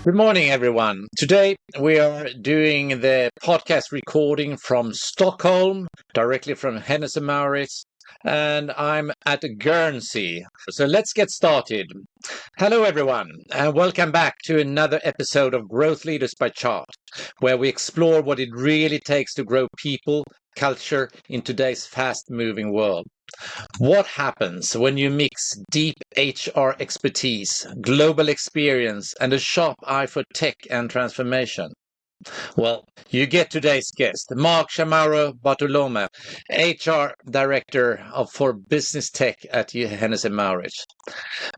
Good morning, everyone. Today we are doing the podcast recording from Stockholm, directly from Hennes & Mauritz, and I'm at Guernsey. So let's get started. Hello, everyone, and welcome back to another episode of Growth Leaders by Chart, where we explore what it really takes to grow people, culture in today's fast-moving world. What happens when you mix deep HR expertise, global experience, and a sharp eye for tech and transformation? Well, you get today's guest, Marc Chamarro Bartolomé, HR Director for Business Tech at Hennes & Mauritz.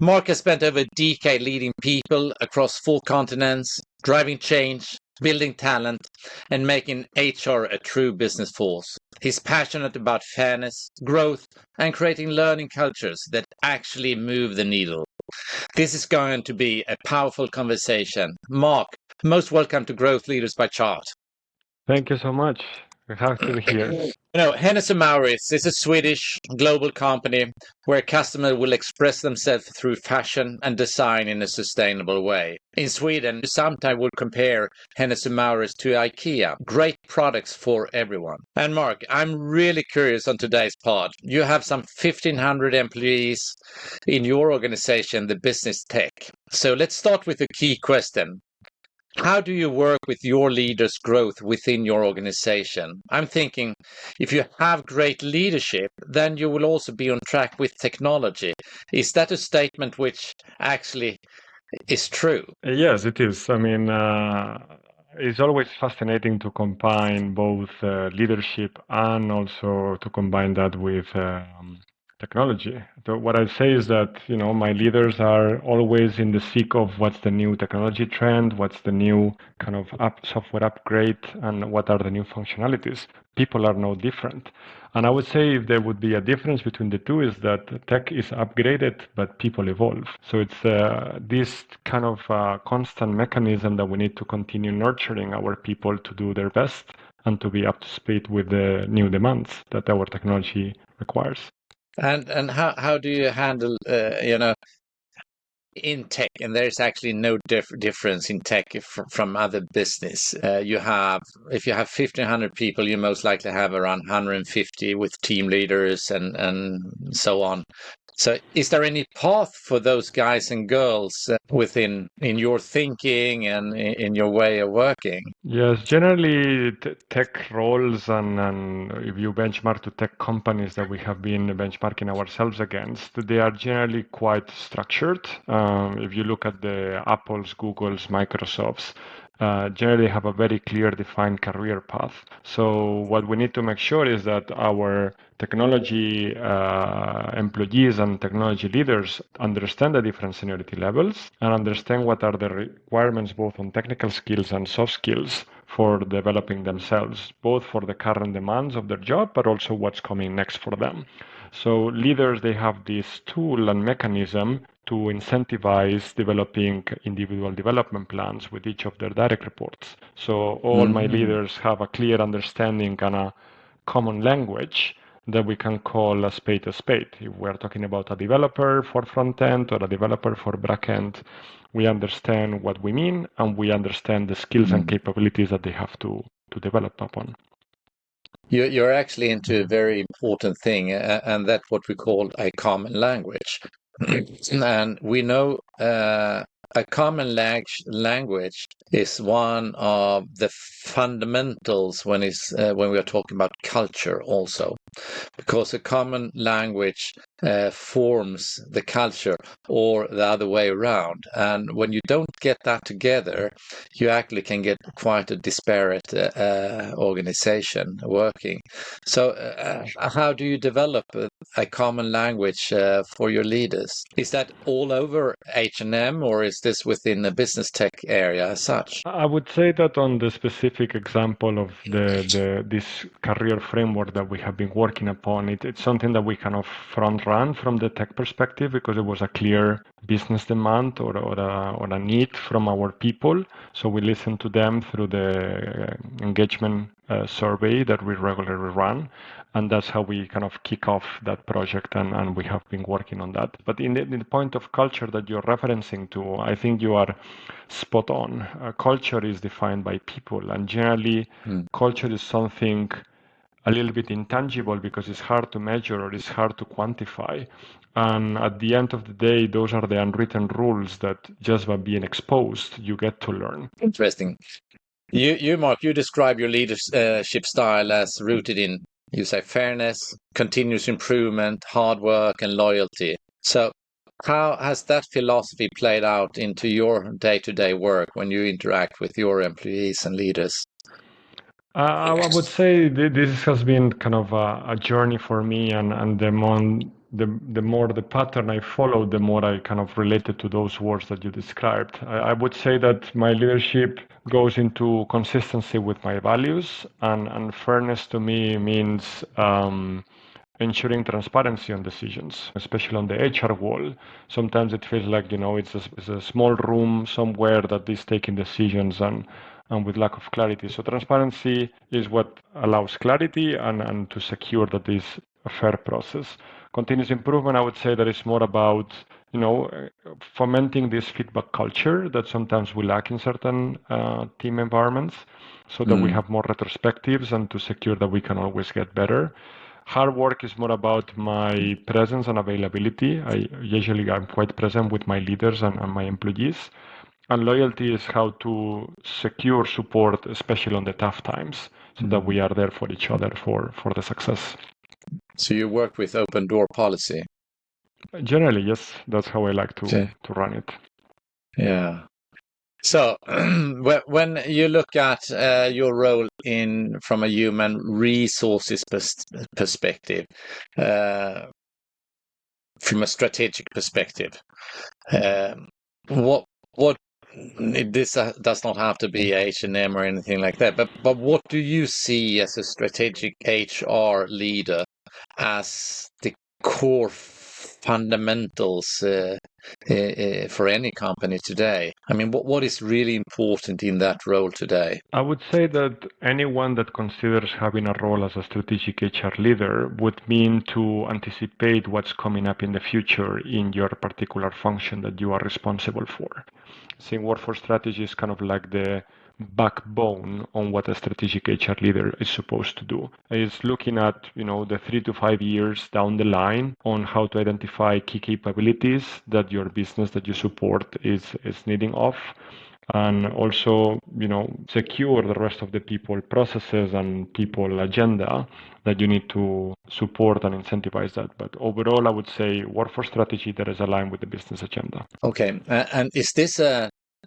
Marc has spent over a decade leading people across 4 continents, driving change, building talent, and making HR a true business force. He's passionate about fairness, growth, and creating learning cultures that actually move the needle. This is going to be a powerful conversation. Marc, most welcome to Growth Leaders by Chart. Thank you so much. We're happy to be here. Hennes & Mauritz is a Swedish global company where customers will express themselves through fashion and design in a sustainable way. In Sweden, you sometimes would compare Hennes & Mauritz to IKEA. Great products for everyone. And Marc, I'm really curious on today's pod. You have some 1,500 employees in your organization, the Business Tech. So let's start with a key question. How do you work with your leaders' growth within your organization? I'm thinking if you have great leadership, then you will also be on track with technology. Is that a statement which actually is true? Yes, it is. I mean, it's always fascinating to combine both leadership and also to combine that with technology. So what I say is that, my leaders are always in the seek of what's the new technology trend, what's the new kind of software upgrade, and what are the new functionalities. People are no different. And I would say if there would be a difference between the two is that tech is upgraded, but people evolve. So it's this kind of constant mechanism that we need to continue nurturing our people to do their best and to be up to speed with the new demands that our technology requires. And how do you handle, in tech, and there's actually no difference in tech from other business. If you have 1,500 people, you most likely have around 150 with team leaders and so on. So is there any path for those guys and girls in your thinking and in your way of working? Yes, generally tech roles and if you benchmark to tech companies that we have been benchmarking ourselves against, they are generally quite structured. If you look at the Apples, Googles, Microsofts, generally have a very clear defined career path. So what we need to make sure is that our technology employees and technology leaders understand the different seniority levels and understand what are the requirements both on technical skills and soft skills for developing themselves, both for the current demands of their job, but also what's coming next for them. So leaders, they have this tool and mechanism to incentivize developing individual development plans with each of their direct reports. So all my leaders have a clear understanding and a common language that we can call a spade a spade. If we're talking about a developer for front end or a developer for back end, we understand what we mean and we understand the skills and capabilities that they have to develop upon. You're actually into a very important thing, and that's what we call a common language. And we know a common language is one of the fundamentals when we are talking about culture also, because a common language forms the culture or the other way around. And when you don't get that together, you actually can get quite a disparate organization working. So how do you develop a common language for your leaders? Is that all over H&M or is this within the business tech area as such? I would say that on the specific example of this career framework that we have been working upon, it's something that we kind of front run from the tech perspective because it was a clear business demand or a need from our people. So we listened to them through the engagement survey that we regularly run. And that's how we kind of kick off that project, and we have been working on that. But in the point of culture that you're referencing to, I think you are spot on. Culture is defined by people, and generally, culture is something a little bit intangible because it's hard to measure or it's hard to quantify. And at the end of the day, those are the unwritten rules that just by being exposed, you get to learn. Interesting. You, Mark, you describe your leadership style as rooted in, you say, fairness, continuous improvement, hard work, and loyalty. So how has that philosophy played out into your day-to-day work when you interact with your employees and leaders? I would say this has been kind of a journey for me, and the more the pattern I followed, the more I kind of related to those words that you described. I would say that my leadership goes into consistency with my values, and fairness to me means ensuring transparency on decisions, especially on the HR wall. Sometimes it feels like, it's a small room somewhere that is taking decisions and with lack of clarity. So transparency is what allows clarity and to secure that is a fair process. Continuous improvement, I would say that it's more about, fomenting this feedback culture that sometimes we lack in certain team environments, so that we have more retrospectives and to secure that we can always get better. Hard work is more about my presence and availability. I'm quite present with my leaders and my employees. And loyalty is how to secure support, especially on the tough times, so that we are there for each other for the success. So you work with open door policy? Generally, yes, that's how I like to run it. Yeah. So when you look at your role from a human resources perspective, from a strategic perspective, what this does not have to be H&M or anything like that, but what do you see as a strategic HR leader as the core fundamentals for any company today? I mean, what is really important in that role today? I would say that anyone that considers having a role as a strategic HR leader would mean to anticipate what's coming up in the future in your particular function that you are responsible for. Seeing workforce strategy is kind of like the backbone on what a strategic HR leader is supposed to do. It's looking at, the 3 to 5 years down the line on how to identify key capabilities that your business that you support is needing of, and also, secure the rest of the people processes and people agenda that you need to support and incentivize that. But overall, I would say workforce strategy that is aligned with the business agenda. Okay, and is this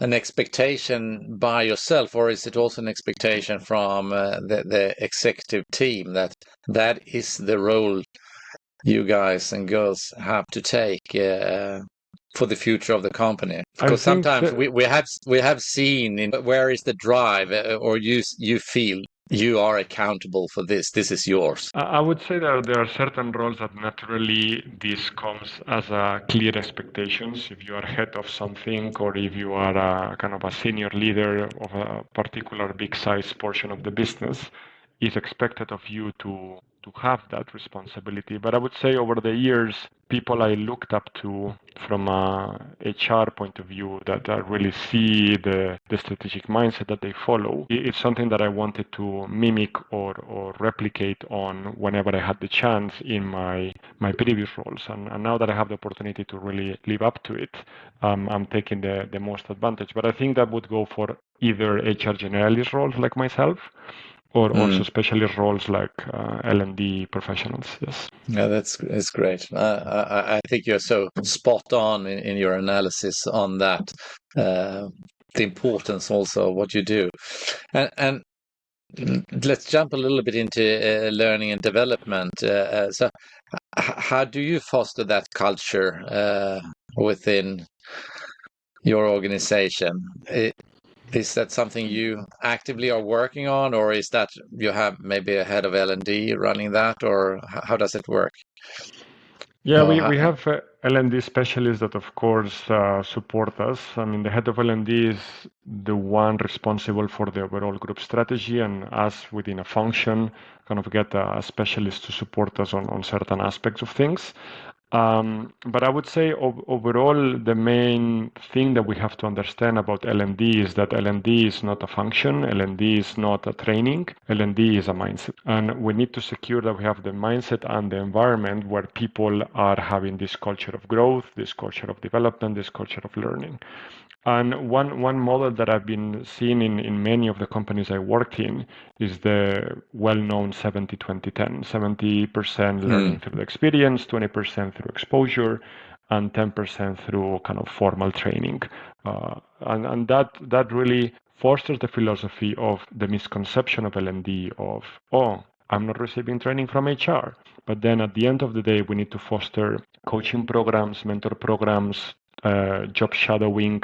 an expectation by yourself, or is it also an expectation from the executive team that is the role you guys and girls have to take for the future of the company? Because sometimes we have seen where is the drive, or you feel you are accountable for this. This is yours. I would say that there are certain roles that naturally this comes as a clear expectations. If you are head of something, or if you are a kind of a senior leader of a particular big size portion of the business, it's expected of you to have that responsibility. But I would say over the years, people I looked up to from a HR point of view that I really see the strategic mindset that they follow, it's something that I wanted to mimic or replicate on whenever I had the chance in my previous roles. And now that I have the opportunity to really live up to it, I'm taking the most advantage. But I think that would go for either HR generalist roles like myself, or also especially roles like L&D professionals. Yes. Yeah, that's great. I think you're so spot on in your analysis on that. The importance also of what you do, and let's jump a little bit into learning and development. So, how do you foster that culture within your organization? Is that something you actively are working on, or is that you have maybe a head of L&D running that, or how does it work? Yeah, we have L&D specialists that, of course, support us. I mean, the head of L&D is the one responsible for the overall group strategy, and us within a function kind of get a specialist to support us on certain aspects of things. But I would say overall, the main thing that we have to understand about L&D is that L&D is not a function, L&D is not a training, L&D is a mindset. And we need to secure that we have the mindset and the environment where people are having this culture of growth, this culture of development, this culture of learning. And one model that I've been seeing in many of the companies I worked in is the well-known 70-20-10. 70% learning through the experience, 20% through exposure, and 10% through kind of formal training. And that really fosters the philosophy of the misconception of L&D of, oh, I'm not receiving training from HR. But then at the end of the day, we need to foster coaching programs, mentor programs, job shadowing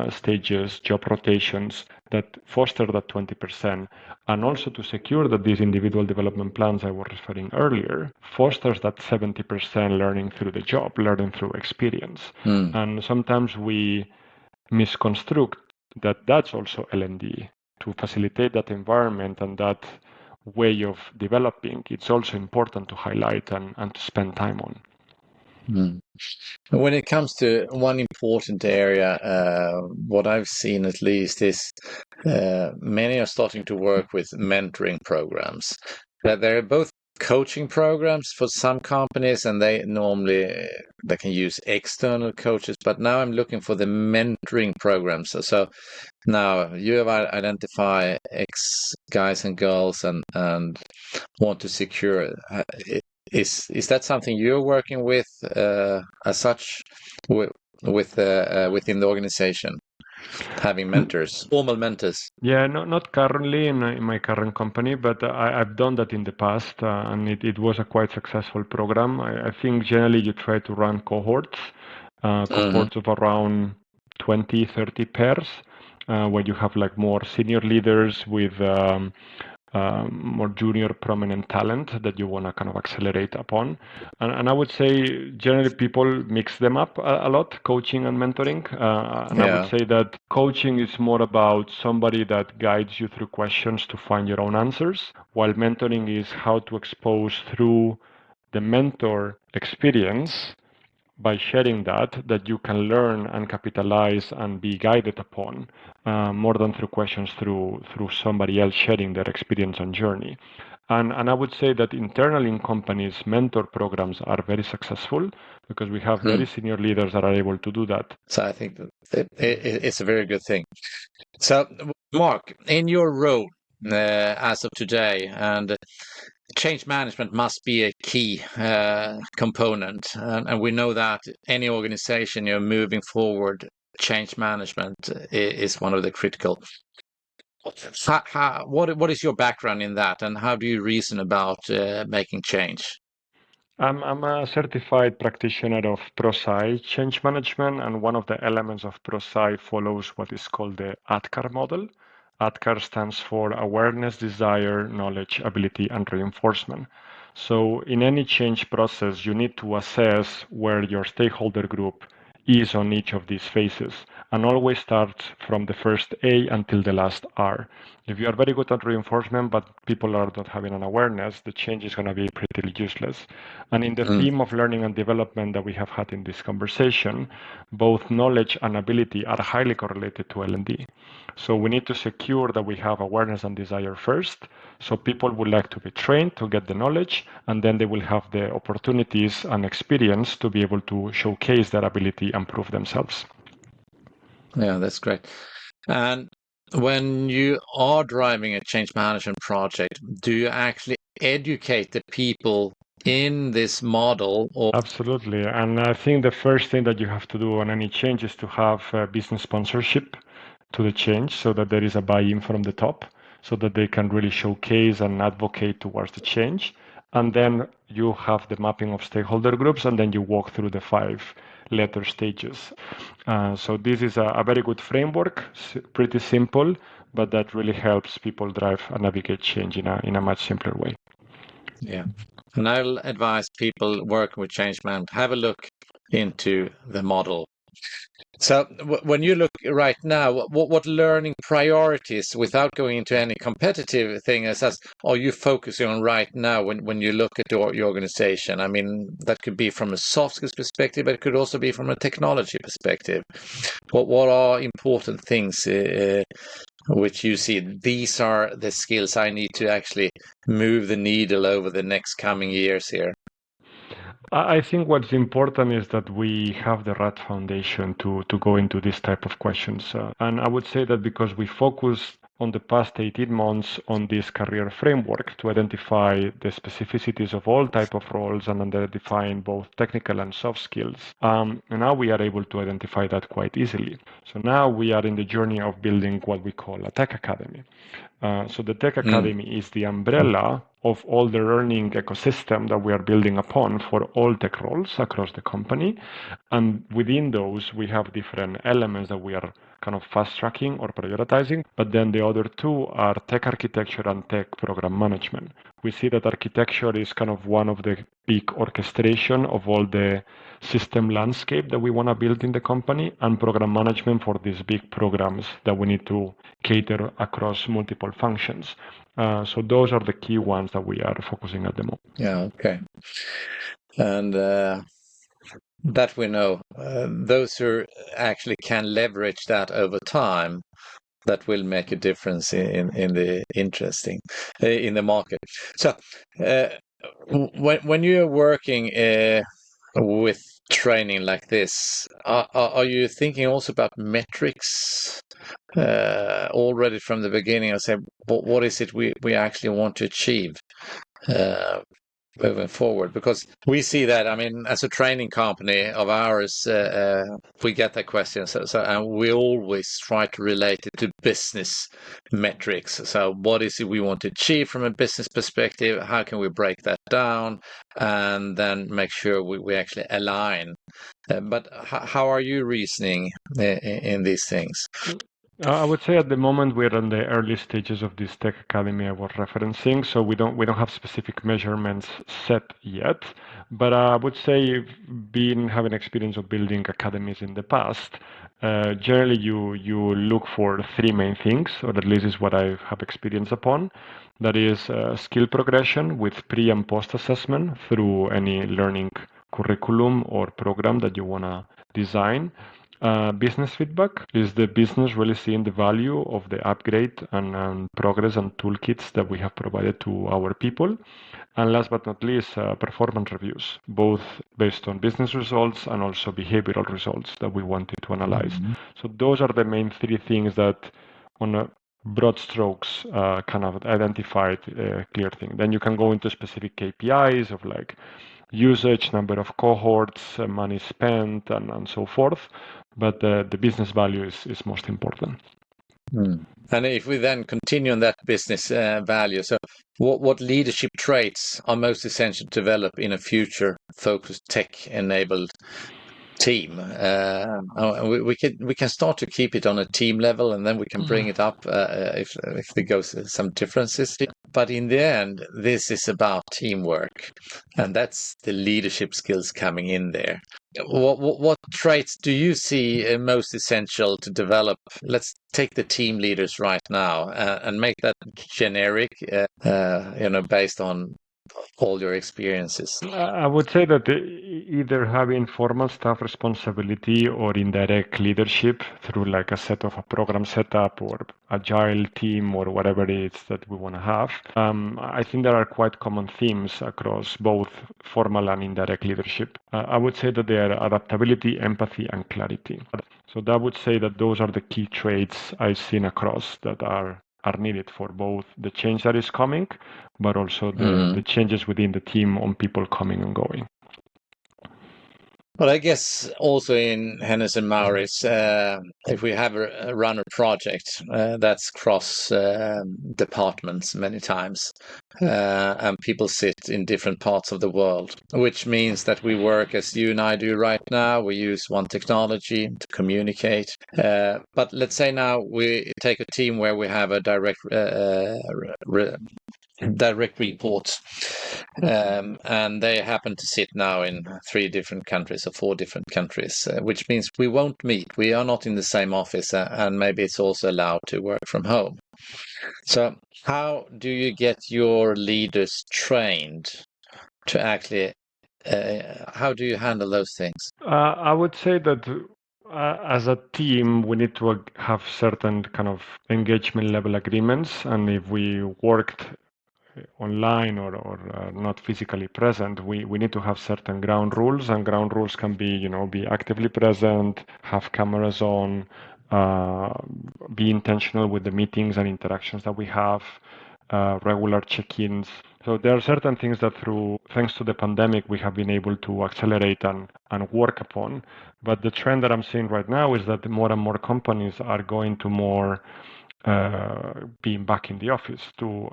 stages, job rotations that foster that 20%, and also to secure that these individual development plans I was referring earlier fosters that 70% learning through the job, learning through experience. And sometimes we misconstruct that that's also L&D. To facilitate that environment and that way of developing, it's also important to highlight and to spend time on. When it comes to one important area, what I've seen at least is many are starting to work with mentoring programs. There are both coaching programs for some companies, and they can use external coaches. But now I'm looking for the mentoring programs. So now you have identified X guys and girls and want to secure. Is that something you're working with as such within the organization, having mentors, formal mentors? Yeah, not currently in my current company, but I've done that in the past, and it was a quite successful program. I think generally you try to run cohorts of around 20, 30 pairs, where you have like more senior leaders with more junior prominent talent that you want to kind of accelerate upon. And I would say generally people mix them up a lot, coaching and mentoring. I would say that coaching is more about somebody that guides you through questions to find your own answers, while mentoring is how to expose through the mentor experience by sharing that you can learn and capitalize and be guided upon more than through questions through somebody else sharing their experience and journey. And I would say that internally in companies, mentor programs are very successful because we have very senior leaders that are able to do that. So I think it's a very good thing. So, Mark, in your role as of today, and change management must be a key component, and we know that any organization you're moving forward, change management is one of the critical. What is your background in that, and how do you reason about making change? I'm a certified practitioner of ProSci change management, and one of the elements of ProSci follows what is called the ADKAR model. ADKAR stands for Awareness, Desire, Knowledge, Ability, and Reinforcement. So in any change process, you need to assess where your stakeholder group is on each of these phases, and always start from the first A until the last R. If you are very good at reinforcement, but people are not having an awareness, the change is going to be pretty useless. And in the theme of learning and development that we have had in this conversation, both knowledge and ability are highly correlated to L&D. So we need to secure that we have awareness and desire first. So people would like to be trained to get the knowledge, and then they will have the opportunities and experience to be able to showcase their ability and prove themselves. Yeah, that's great. And when you are driving a change management project, do you actually educate the people in this model? Or... Absolutely. And I think the first thing that you have to do on any change is to have business sponsorship to the change so that there is a buy-in from the top so that they can really showcase and advocate towards the change. And then you have the mapping of stakeholder groups, and then you walk through the 5 letter stages. So this is a very good framework, pretty simple, but that really helps people drive and navigate change in a much simpler way. Yeah. And I'll advise people working with change management, have a look into the model. So when you look right now, what learning priorities, without going into any competitive thing, are you focusing on right now when you look at your organization? I mean, that could be from a soft skills perspective, but it could also be from a technology perspective. What are important things which you see? These are the skills I need to actually move the needle over the next coming years here. I think what's important is that we have the right foundation to go into this type of questions. And I would say that because we focused on the past 18 months on this career framework to identify the specificities of all type of roles and identifying both technical and soft skills. And now we are able to identify that quite easily. So now we are in the journey of building what we call a tech academy. So the Tech Academy is the umbrella of all the learning ecosystem that we are building upon for all tech roles across the company. And within those, we have different elements that we are kind of fast tracking or prioritizing. But then the other two are tech architecture and tech program management. We see that architecture is kind of one of the big orchestration of all the system landscape that we want to build in the company, and program management for these big programs that we need to cater across multiple functions. So those are the key ones that we are focusing at the moment. Yeah, okay. And that we know, those who actually can leverage that over time, that will make a difference in the interesting in the market. So when you're working with training like this, are you thinking also about metrics already from the beginning, and say what is it we actually want to achieve moving forward? Because we see that, I mean, as a training company of ours, we get that question. So and we always try to relate it to business metrics. So what is it we want to achieve from a business perspective? How can we break that down and then make sure we actually align? But how are you reasoning in these things? I would say at the moment we're in the early stages of this tech academy I was referencing, so we don't have specific measurements set yet. But I would say, having experience of building academies in the past, generally you look for three main things, or at least is what I have experience upon. That is skill progression with pre and post assessment through any learning curriculum or program that you want to design. Business feedback is the business really seeing the value of the upgrade and progress and toolkits that we have provided to our people. And last but not least, performance reviews, both based on business results and also behavioral results that we wanted to analyze. So those are the main three things that, on a broad strokes, kind of identified a clear thing. Then you can go into specific KPIs of like usage, number of cohorts, money spent, and so forth. But the business value is most important. And if we then continue on that business value, so what leadership traits are most essential to develop in a future focused tech-enabled team? We can start to keep it on a team level, and then we can bring it up if there goes some differences. But in the end, this is about teamwork, and that's the leadership skills coming in there. What traits do you see most essential to develop? Let's take the team leaders right now and make that generic, based on all your experiences. I would say that either having formal staff responsibility or indirect leadership through like a set of a program setup or agile team or whatever it is that we want to have. I think there are quite common themes across both formal and indirect leadership. I would say that they are adaptability, empathy, and clarity. So that would say that those are the key traits I've seen across that are needed for both the change that is coming, but also the changes within the team on people coming and going. Well, I guess also in Hennes and Mauritz, if we have run a project that's cross departments many times, and people sit in different parts of the world, which means that we work as you and I do right now. We use one technology to communicate. But let's say now we take a team where we have a direct report. And they happen to sit now in 3 different countries or 4 different countries, which means we won't meet. We are not in the same office, and maybe it's also allowed to work from home. So how do you get your leaders trained to actually, how do you handle those things? I would say that as a team, we need to have certain kind of engagement level agreements. And if we worked online or not physically present, we need to have certain ground rules. And ground rules can be, be actively present, have cameras on, be intentional with the meetings and interactions that we have, regular check-ins. So there are certain things that thanks to the pandemic, we have been able to accelerate and work upon. But the trend that I'm seeing right now is that more and more companies are going to more being back in the office to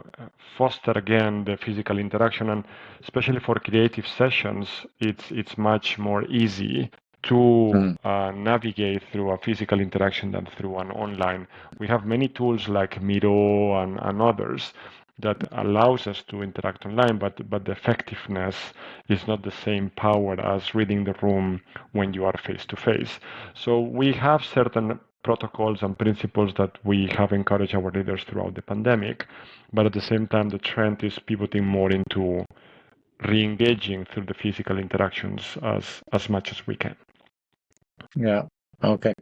foster again the physical interaction, and especially for creative sessions, it's much more easy to navigate through a physical interaction than through an online. We have many tools like Miro and others that allows us to interact online, but the effectiveness is not the same power as reading the room when you are face to face. So we have certain protocols and principles that we have encouraged our leaders throughout the pandemic, but at the same time, the trend is pivoting more into re-engaging through the physical interactions as much as we can. Yeah. Okay.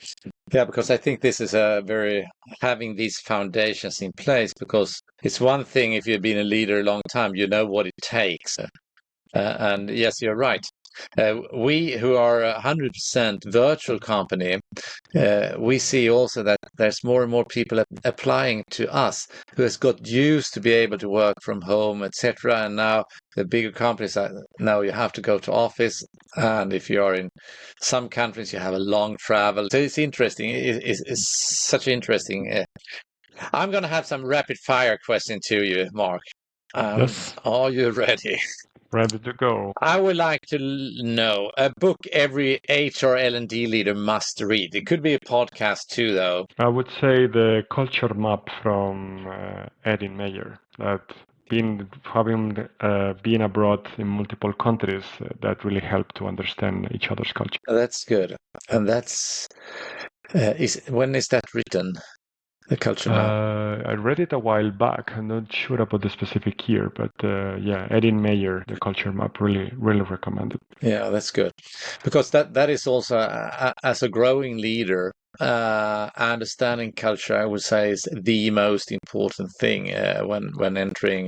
Yeah, because I think this is having these foundations in place, because it's one thing if you've been a leader a long time, you know what it takes. And yes, you're right. We who are a 100% virtual company, we see also that there's more and more people applying to us who has got used to be able to work from home, etc. And now the bigger companies now you have to go to office, and if you are in some countries, you have a long travel. So it's interesting. It's such interesting. I'm going to have some rapid fire question to you, Mark. Yes. Are you ready? Ready to go. I would like to know a book every HR L&D leader must read. It could be a podcast too, though. I would say the culture map from Erin Meyer. That having been abroad in multiple countries, that really helped to understand each other's culture. That's good. And that's when is that written? The culture map. I read it a while back. I'm not sure about the specific year, but yeah, Erin Meyer, the culture map, really recommended. Yeah, that's good, because that is also as a growing leader, understanding culture, I would say, is the most important thing when entering,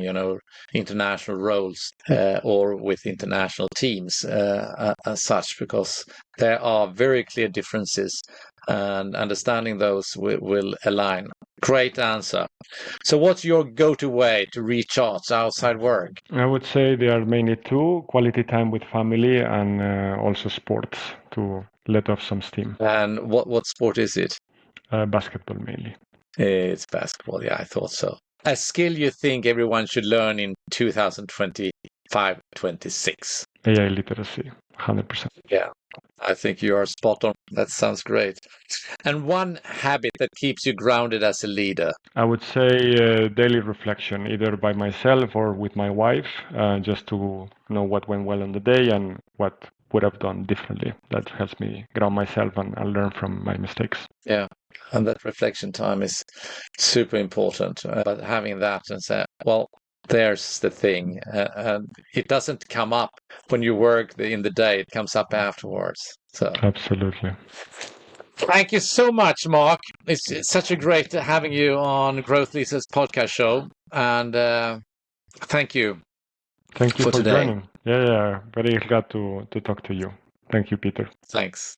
international roles or with international teams as such, because there are very clear differences, and understanding those will align. Great answer. So what's your go-to way to recharge outside work? I would say there are mainly 2: quality time with family and also sports to let off some steam. And what sport is it? Basketball mainly. It's basketball. Yeah, I thought so. A skill you think everyone should learn in 2025, 26? AI literacy, 100%. Yeah, I think you are spot on. That sounds great. And one habit that keeps you grounded as a leader? I would say daily reflection, either by myself or with my wife, just to know what went well on the day and what would have done differently. That helps me ground myself and learn from my mistakes. Yeah, and that reflection time is super important. But having that and say, well, there's the thing, and it doesn't come up when you work in the day. It comes up afterwards. So Absolutely. thank you so much, Mark. It's such a great having you on Growth Leaders podcast show, and thank you. Thank you for today. joining. Yeah, very glad to talk to you. Thank you, Peter. Thanks.